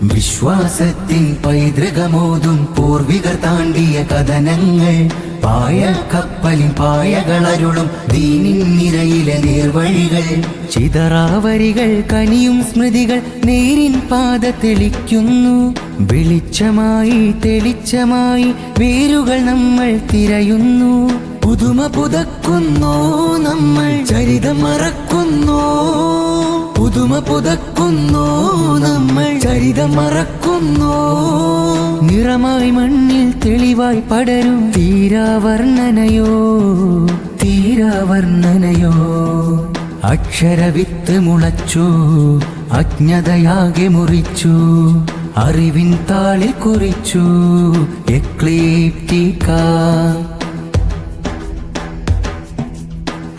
വിശ്വാസത്തിൻ പൈതൃകമോതും പൂർവികർ താണ്ടിയ കഥനങ്ങൾ, പായക്കപ്പലിൻ പായകളരുളും ദീനിൻ നിരയിലെ നേർവഴികൾ, ചിതറാവരികൾ കനിയും സ്മൃതികൾ നേരിൻ പാത തെളിക്കുന്നു. വെളിച്ചമായി തെളിച്ചമായി വേരുകൾ നമ്മൾ തിരയുന്നു. പുതുമ പുതക്കുന്നോ നമ്മൾ ചരിതം മറക്കുന്നോ, പുതുമ പുതക്കുന്നോ നമ്മൾ ചരിതം മറക്കുന്നോ. നിറമായി മണ്ണിൽ തെളിവായി പടരും തീരാവർണ്ണനയോ തീരാവർണ്ണനയോ. അക്ഷരവിത്ത് മുളച്ചു അജ്ഞതയാകെ മുറിച്ചു, അറിവിൻ താളിൽ കുറിച്ചു എക്ലീപ്റ്റിക്ക.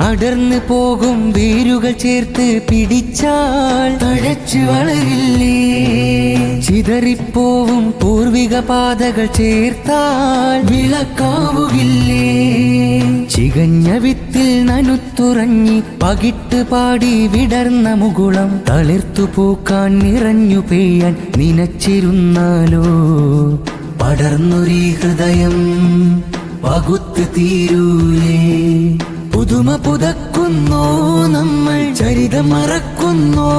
അടർന്നു പോകും വേരുകൾ ചേർത്ത് പിടിച്ചാൽ തഴച്ചു വളരില്ലേ, ചിതറിപ്പോവും പൂർവിക പാതകൾ ചേർത്താൽ വിളക്കാവുകില്ലേ. ചികഞ്ഞ വിത്തിൽ നനുത്തുറങ്ങി പകിട്ട് പാടി വിടർന്ന മുകുളം, തളിർത്തു പൂക്കാൻ നിറഞ്ഞു പെയ്യാൻ നനച്ചിരുന്നാലോ. പടർന്നൊരീ ഹൃദയം പകുത്ത് തീരൂലേ. പുതുമ പുതക്കുന്നോ നമ്മൾ ചരിതം മറക്കുന്നോ.